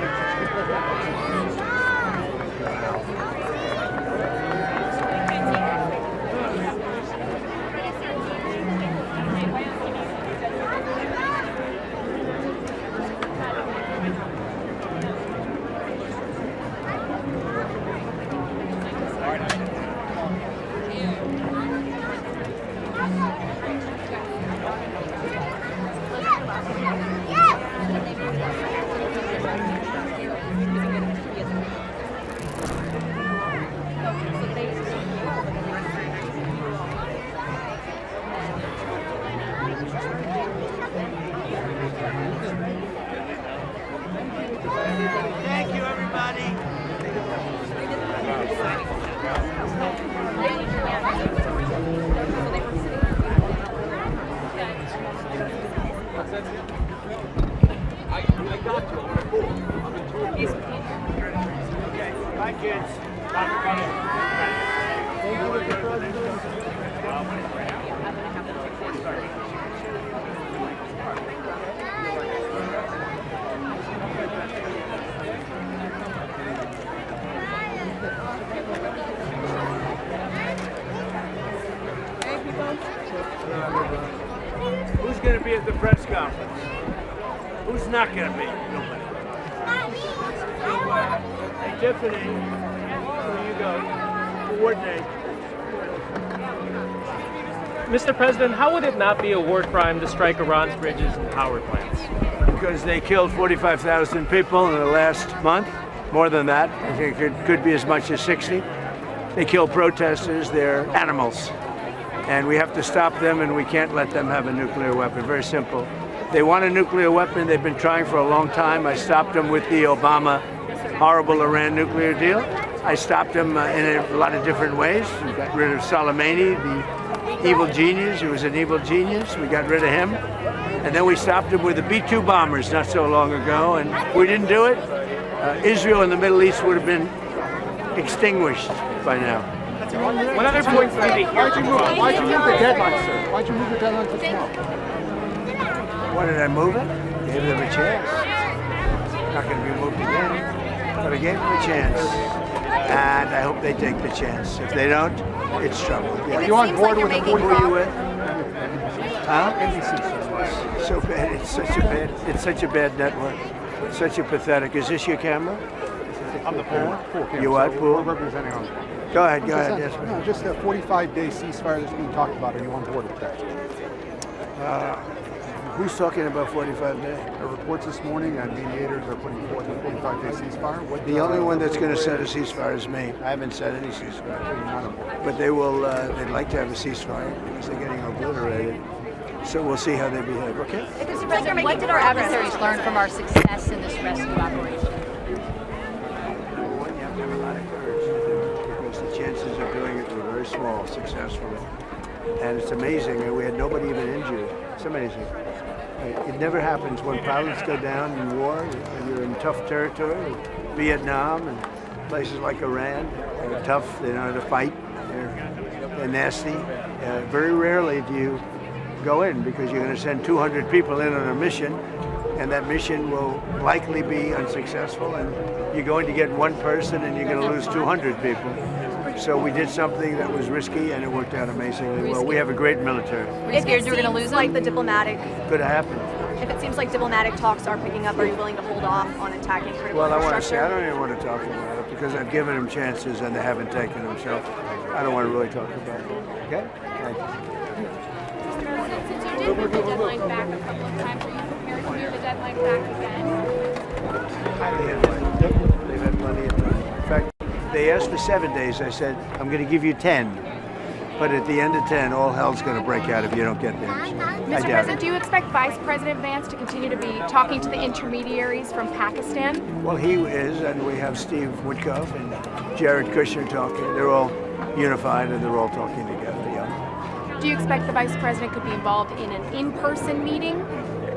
Thank you, everybody. I got you. Okay, bye, kids. Thank you, Mr. President. Who's going to be at the press conference? Who's not going to be? Nobody. Hey, Tiffany, there you go. Coordinate. Mr. President, how would it not be a war crime to strike Iran's bridges and power plants? Because they killed 45,000 people in the last month. More than that. I think it could be as much as 60. They kill protesters. They're animals. And we have to stop them, and we can't let them have a nuclear weapon. Very simple. They want a nuclear weapon. They've been trying for a long time. I stopped them with the Obama horrible Iran nuclear deal. I stopped them in a lot of different ways. We got rid of Soleimani, the evil genius. He was an evil genius. We got rid of him. And then we stopped him with the B-2 bombers not so long ago. And if we didn't do it, Israel and the Middle East would have been extinguished by now. What other points did they hear? Why'd you move the deadline, sir? Why'd you move the deadline to tomorrow? Why did I move it? Gave them a chance. Not going to be moved again, but I gave them a chance. And I hope they take the chance. If they don't, it's trouble. Yeah. Are you on board with the Who are you with? Huh? NBC. So bad. It's such a bad network. Such a pathetic. Is this your camera? I'm the pool. You what, pool? We're representing on. Go ahead. Yes. No, just a 45-day ceasefire that's being talked about. Are you on board with that? Who's talking about 45 days? There are reports this morning that mediators are putting forth a 45-day ceasefire. The only one that's going to set a ceasefire is me. I haven't set any ceasefire. But they will. They'd like to have a ceasefire because they're getting obliterated. So we'll see how they behave. Okay. Mr. President, what did our adversaries learn from our success in this rescue operation? One, you have to have a lot of courage because the chances of doing it were very small successfully. And it's amazing. We had nobody even injured. It's amazing. It never happens when pilots go down in war. You're in tough territory, Vietnam and places like Iran. They're tough. They know how to fight. They're nasty. Very rarely do you go in because you're going to send 200 people in on a mission. and that mission will likely be unsuccessful, and you're going to get one person and you're going to lose 200 people. So we did something that was risky, and it worked out amazingly well. We have a great military. Were you scared you were going to lose like the diplomatic? Could have happened. If it seems like diplomatic talks are picking up, are you willing to hold off on attacking critical Well, I want to say, infrastructure? I don't even want to talk about it because I've given them chances and they haven't taken them, so I don't want to really talk about it. Okay? Thank you. Since you did move the deadline back a couple of times, are you prepared to move the deadline back again? Highly unlikely. They've had plenty of time. In fact, they asked for 7 days. I said, I'm going to give you 10. But at the end of 10, all hell's going to break out if you don't get there. Mr. President, do you expect Vice President Vance to continue to be talking to the intermediaries from Pakistan? Well, he is, and we have Steve Witkoff and Jared Kushner talking. They're all unified and they're all talking together. Yeah. Do you expect the Vice President could be involved in an in-person meeting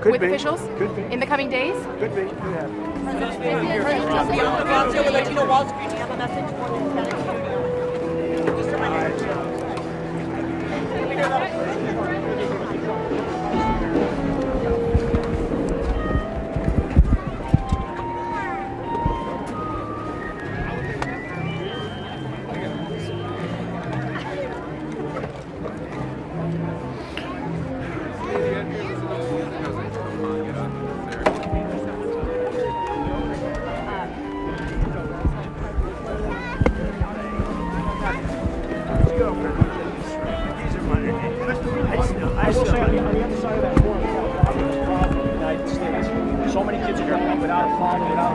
Could with be. officials Could be. in the coming days? Could be. Could happen. I will say on the other side of that coin, the problem in the United States, so many kids are growing up without a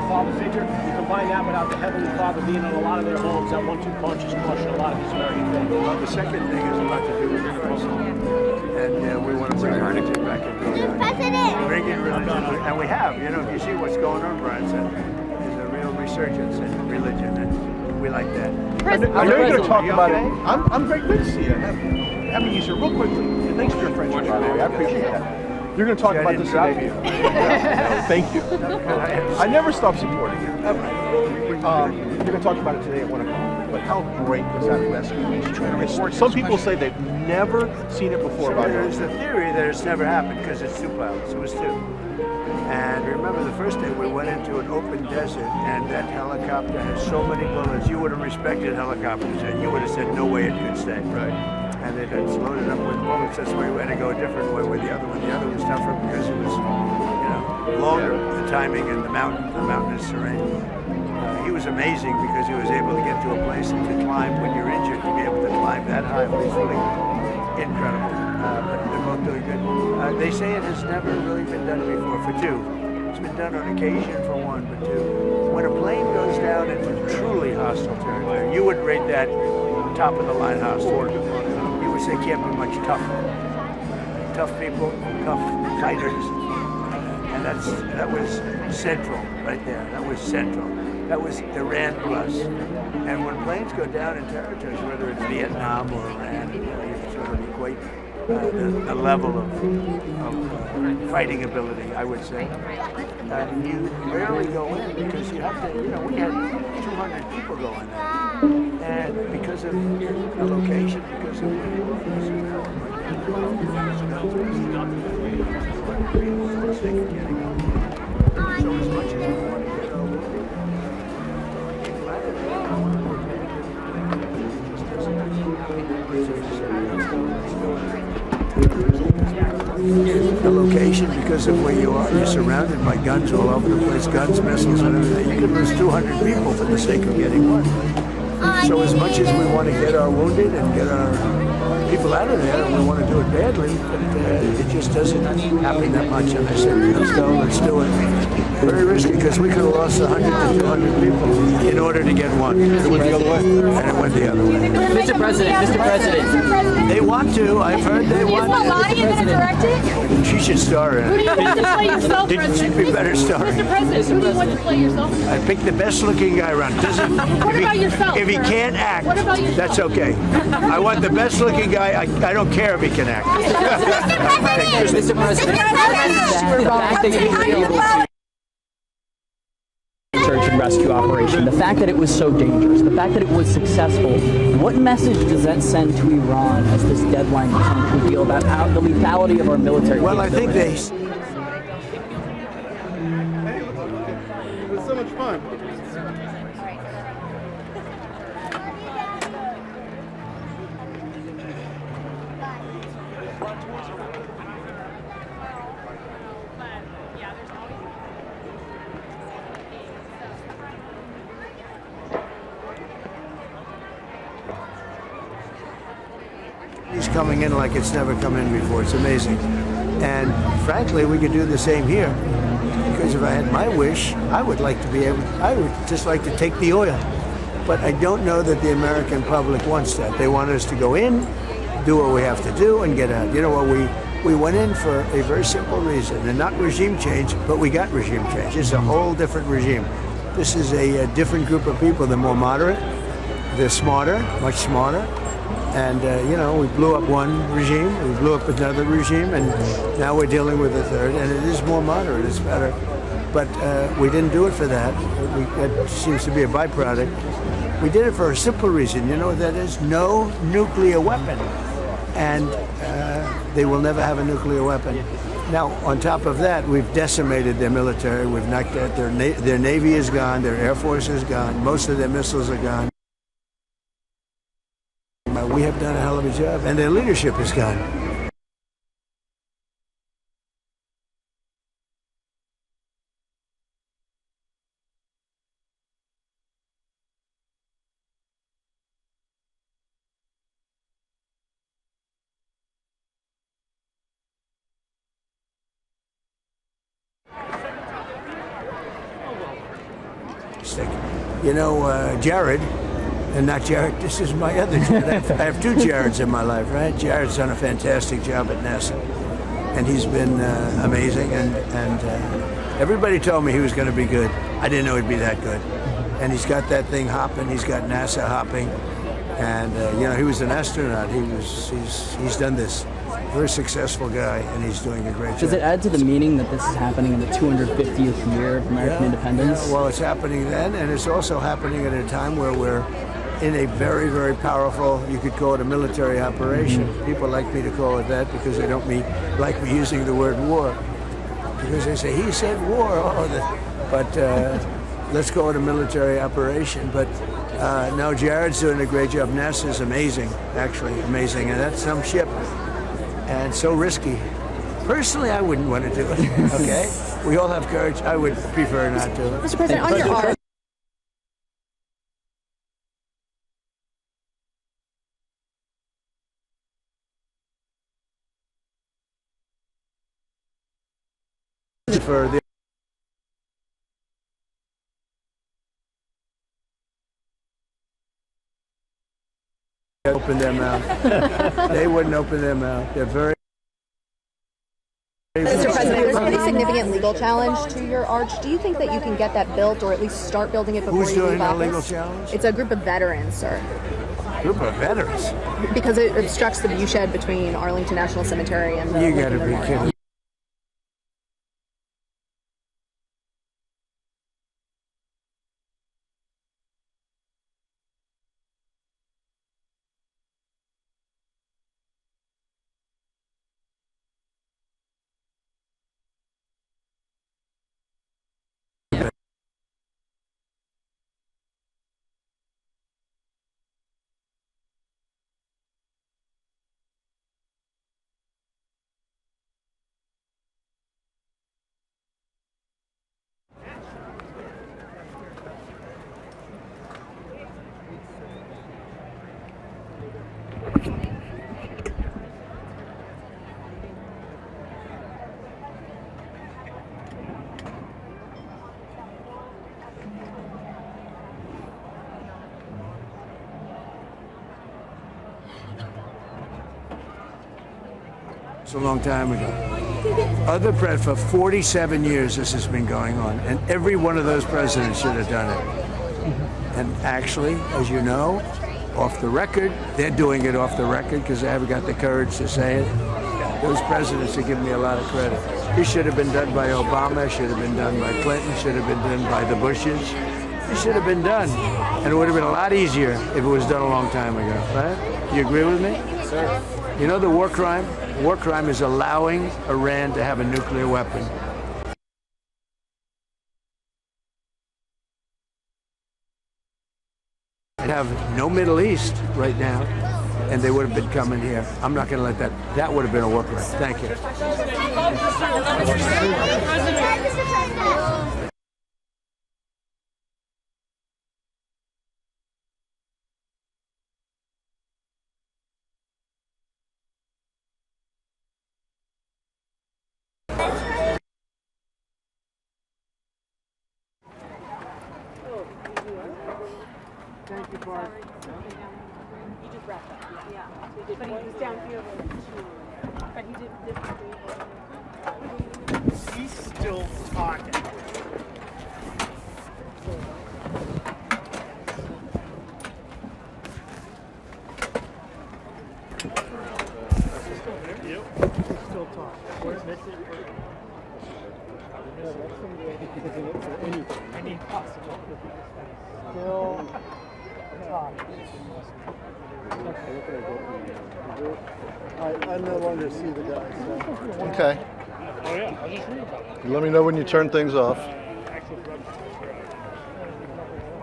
father figure. You combine that without the Heavenly Father being in a lot of their homes, that 1-2 punch is crushing a lot of these American families. Well, the second thing is a lot to do with Christ. And we want to bring religion back into it. Bring in religion. And we have. You know, if you see what's going on, Brian said, there's a real resurgence in religion, and we like that. I know you're going to talk about it. Okay? I'm very good to see you. Happy Easter. Real quickly, and thanks for your friendship, by the way. I appreciate that. You're going to talk about this today. No, thank you. I never stop supporting you. You're going to talk about it today at 1 o'clock. But how great was that rescue? Some people say they've never seen it before. So there's the theory that it's never happened because it's 2 pilots. It was 2. And remember, the first day we went into an open desert, and that helicopter has so many bullets. You would have respected helicopters, and you would have said no way it could stay. Right. And it's loaded up with bullets. That's why we had to go a different way with the other one. The other was tougher because it was, you know, longer. The timing and the mountainous terrain. He was amazing because he was able to get to a place and to climb when you're injured. To be able to climb that high was really incredible. But they're both doing good. They say it has never really been done before for 2. It's been done on occasion for 1, but 2. When a plane goes down into truly hostile territory, you would rate that top of the line hostile. You would say can't be much tougher. Tough people, tough fighters, and that was central right there. That was central. That was Iran plus. And when planes go down in territories, whether it's Vietnam or Iran, you can sort of equate the level of fighting ability, I would say. You rarely go in because you have to, you know, we had 200 people go in there. And because of the location, because of so as much as we want to get over, the location, because of where you are, you're surrounded by guns all over the place, guns, missiles, and everything. You could lose 200 people for the sake of getting one. So as much as we want to get our wounded and get our people out of there, and we want to do it badly, but it just doesn't happen that much. And I said, let's go, let's do it. Very risky, because we could have lost 100 to 200 people in order to get one. It went the other way. And it went the other way. Mr. President. They want to. I've heard they want to. Melania going to direct it? She should star in it. Who do you want to play yourself, President? She'd be better starring. Mr. President, who do you want to play yourself? I pick the best looking guy around. What about yourself? If he sir? can't act, What about yourself? that's okay. I want the best looking guy. I don't care if he can act. Mr. President. Search and rescue operation, the fact that it was so dangerous, the fact that it was successful, what message does that send to Iran as this deadline becomes revealed about the lethality of our military? Well, I think they He's coming in like it's never come in before. It's amazing. And frankly, we could do the same here. Because if I had my wish, I would like to be able, I would just like to take the oil. But I don't know that the American public wants that. They want us to go in, do what we have to do, and get out. You know what, we went in for a very simple reason, and not regime change, but we got regime change. It's a whole different regime. This is a different group of people. They're more moderate, they're smarter, much smarter. And, you know, we blew up one regime, we blew up another regime, and now we're dealing with a third, and it is more moderate, it's better. But we didn't do it for that. It seems to be a byproduct. We did it for a simple reason. You know what that is? No nuclear weapon. And they will never have a nuclear weapon. Now, on top of that, we've decimated their military. We've knocked out their Navy is gone, their Air Force is gone, most of their missiles are gone. We have done a hell of a job, and their leadership is gone. You know, Jared, and not Jared, this is my other Jared. I have two Jareds in my life, right? Jared's done a fantastic job at NASA, and he's been amazing, and everybody told me he was going to be good. I didn't know he'd be that good. And he's got that thing hopping, he's got NASA hopping, and you know, he was an astronaut. He's done this. Very successful guy, and he's doing a great job. Does it add to the meaning that this is happening in the 250th year of American independence? Yeah, well, it's happening then, and it's also happening at a time where we're in a very, very powerful, you could call it a military operation. People like me to call it that because they don't like me using the word war. Because they say, he said war. But let's call it a military operation. But no, Jared's doing a great job. NASA's amazing, actually amazing. And that's some ship. And so risky. Personally, I wouldn't want to do it, okay? We all have courage. I would prefer not to. Mr. President, on your arm. For the open their mouth. They wouldn't open their mouth. They're very. Mr. President, there's a pretty significant legal challenge to your arch. Do you think that you can get that built, or at least start building it before Who's you leave doing a office? legal challenge? It's a group of veterans, sir. Group of veterans? Because it obstructs the viewshed between Arlington National Cemetery and the You gotta Lincoln be Memorial. kidding. It's a long time ago. For 47 years this has been going on, and every one of those presidents should have done it. And actually, as you know, off the record, they're doing it off the record because they haven't got the courage to say it. Those presidents are giving me a lot of credit. This should have been done by Obama, should have been done by Clinton, should have been done by the Bushes. It should have been done. And it would have been a lot easier if it was done a long time ago, right? You agree with me? Sir. You know the war crime? War crime is allowing Iran to have a nuclear weapon. And have no Middle East right now. and they would have been coming here. I'm not going to let that. That would have been a workaround. Thank you. Thank you, Bart. You just wrapped up. Yeah. But he was down here. But he did differently. He's still talking. Still talking. Any possible. Still talking. I no longer see the guys. So. Okay. Oh yeah, I'll just read about it. Let me know when you turn things off.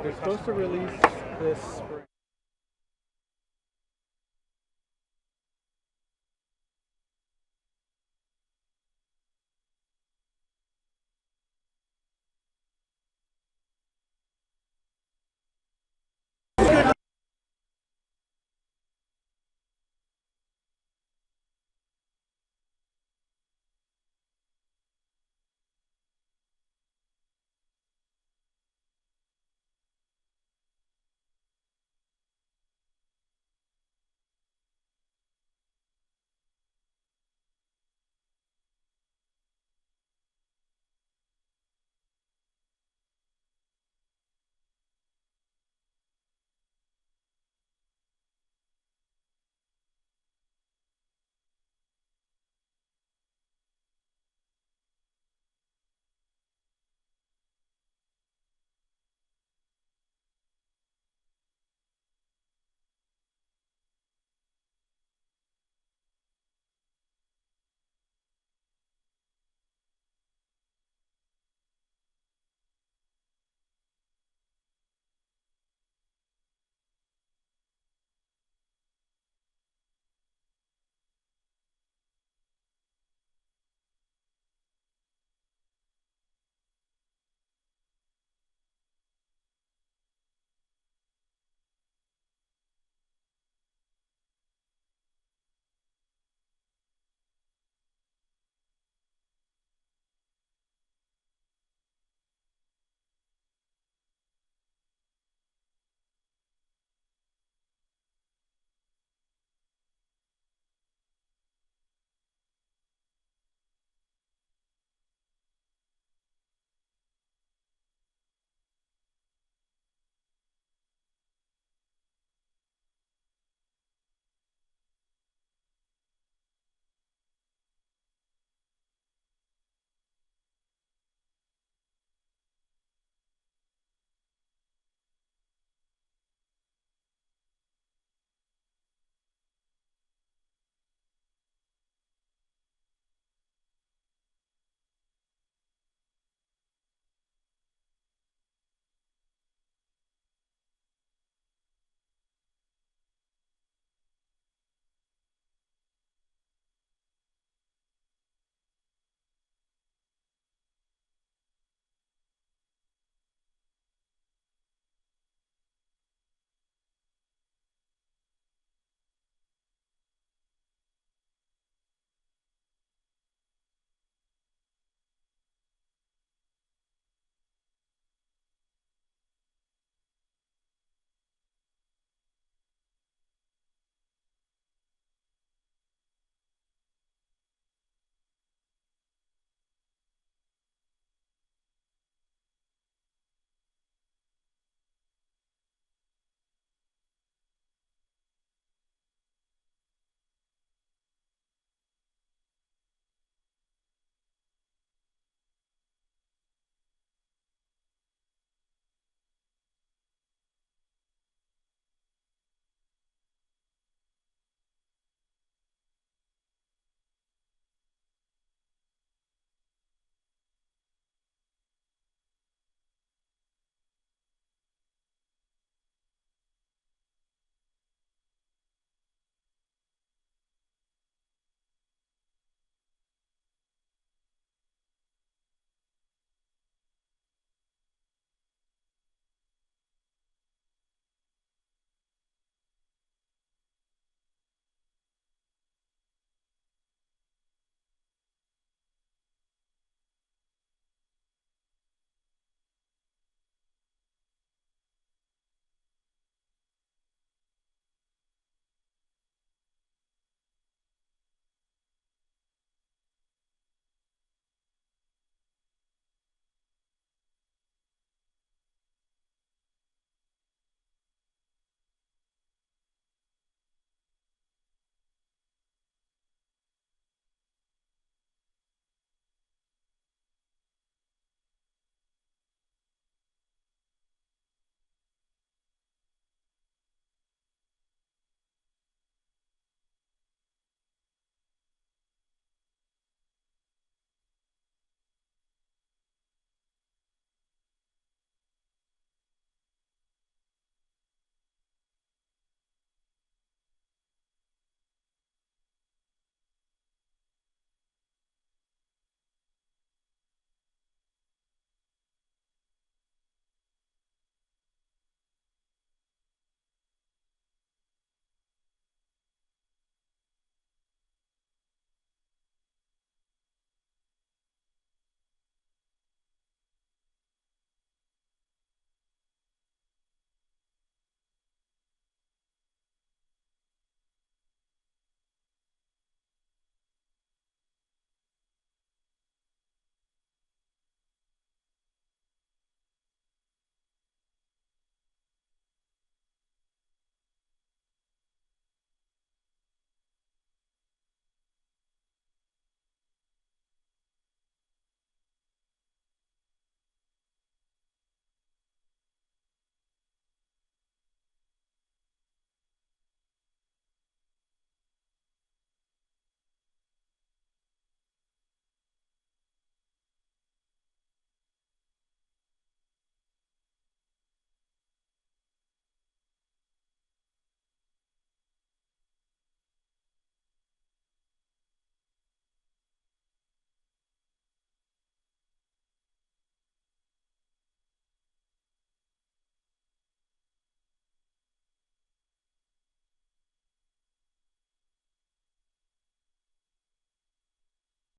They're supposed to release this